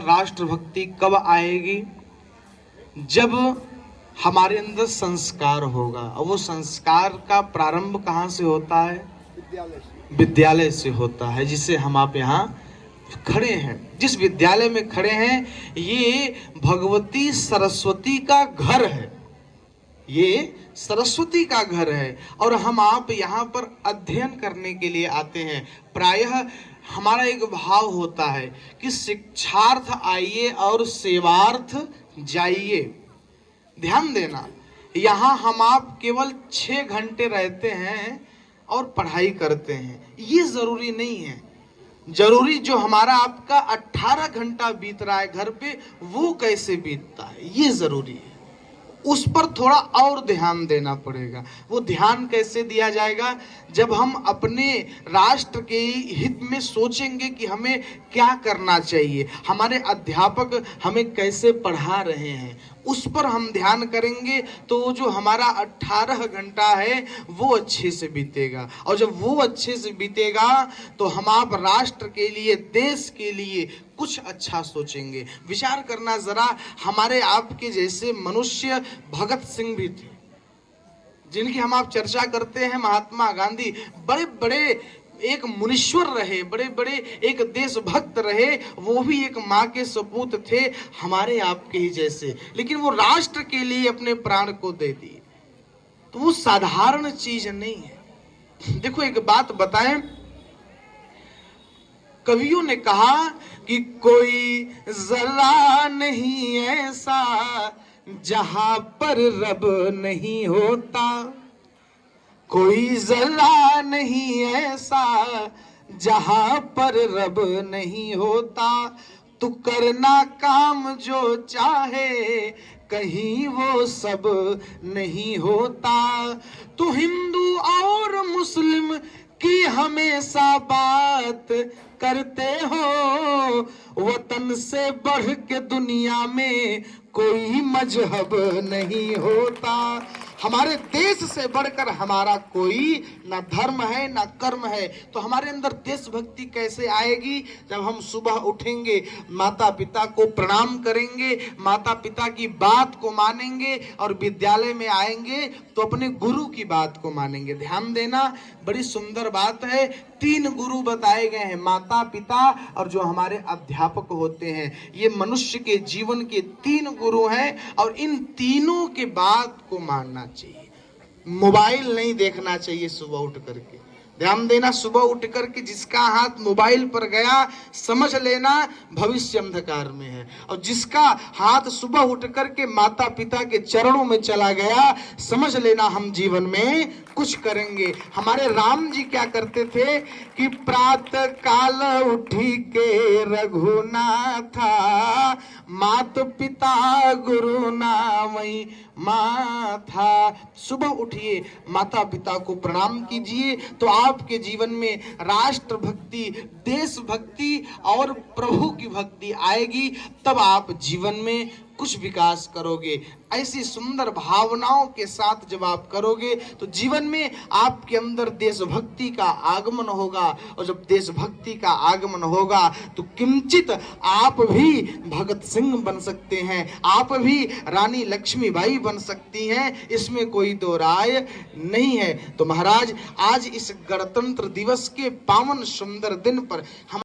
राष्ट्रभक्ति कब आएगी? जब हमारे अंदर संस्कार होगा। और वो संस्कार का प्रारंभ कहाँ से होता है? विद्यालय से होता है, जिसे हम आप यहाँ खड़े हैं, जिस विद्यालय में खड़े हैं, ये भगवती सरस्वती का घर है। ये सरस्वती का घर है और हम आप यहाँ पर अध्ययन करने के लिए आते हैं। प्रायः हमारा एक भाव होता है कि शिक्षार्थ आइए और सेवार्थ जाइए। ध्यान देना, यहाँ हम आप केवल 6 घंटे रहते हैं और पढ़ाई करते हैं, ये जरूरी नहीं है। जरूरी जो हमारा आपका 18 घंटा बीत रहा है घर पे, वो कैसे बीतता है, ये जरूरी है। उस पर थोड़ा और ध्यान देना पड़ेगा। वो ध्यान कैसे दिया जाएगा? जब हम अपने राष्ट्र के हित में सोचेंगे कि हमें क्या करना चाहिए, हमारे अध्यापक हमें कैसे पढ़ा रहे हैं, उस पर हम ध्यान करेंगे तो जो हमारा 18 घंटा है वो अच्छे से बीतेगा। और जब वो अच्छे से बीतेगा तो हम आप राष्ट्र के लिए, देश के लिए कुछ अच्छा सोचेंगे। विचार करना जरा, हमारे आपके जैसे मनुष्य भगत सिंह भी थे, जिनकी हम आप चर्चा करते हैं। महात्मा गांधी बड़े बड़े एक मुनीश्वर रहे, बड़े बड़े एक देशभक्त रहे, वो भी एक माँ के सपूत थे हमारे आपके ही जैसे, लेकिन वो राष्ट्र के लिए अपने प्राण को दे दिए। तो वो साधारण चीज नहीं है। देखो एक बात बताएं, कवियों ने कहा कि कोई जरा नहीं ऐसा जहां पर रब नहीं होता, कोई जरा नहीं ऐसा जहां पर रब नहीं होता। तू करना काम जो चाहे कहीं वो सब नहीं होता। तू हिंदू और मुस्लिम की हमेशा बात करते हो, वतन से बढ़ के दुनिया में कोई मजहब नहीं होता। हमारे देश से बढ़कर हमारा कोई ना धर्म है ना कर्म है। तो हमारे अंदर देशभक्ति कैसे आएगी? जब हम सुबह उठेंगे, माता पिता को प्रणाम करेंगे, माता पिता की बात को मानेंगे, और विद्यालय में आएंगे तो अपने गुरु की बात को मानेंगे। ध्यान देना, बड़ी सुंदर बात है। 3 गुरु बताए गए हैं, माता पिता और जो हमारे अध्यापक होते हैं। ये मनुष्य के जीवन के 3 गुरु हैं और इन तीनों के बात को मानना चाहिए। मोबाइल नहीं देखना चाहिए सुबह उठ करके। ध्यान देना, सुबह उठ करके जिसका हाथ मोबाइल पर गया, समझ लेना भविष्य अंधकार में है। और जिसका हाथ सुबह उठ करके माता पिता के चरणों में चला गया, समझ लेना हम जीवन में कुछ करेंगे। हमारे राम जी क्या करते थे कि प्रातः काल उठी के रघुनाथा, मात पिता गुरु नामई माथा। सुबह उठिए, माता पिता को प्रणाम कीजिए, तो आपके जीवन में राष्ट्र भक्ति, देशभक्ति और प्रभु की भक्ति आएगी। तब आप जीवन में कुछ विकास करोगे। ऐसी सुंदर भावनाओं के साथ जब आप करोगे तो जीवन में आपके अंदर देशभक्ति का आगमन होगा। और जब देशभक्ति का आगमन होगा तो किंचित आप भी भगत सिंह बन सकते हैं, आप भी रानी लक्ष्मीबाई बन सकती हैं, इसमें कोई दो राय नहीं है। तो महाराज, आज इस गणतंत्र दिवस के पावन सुंदर दिन पर हम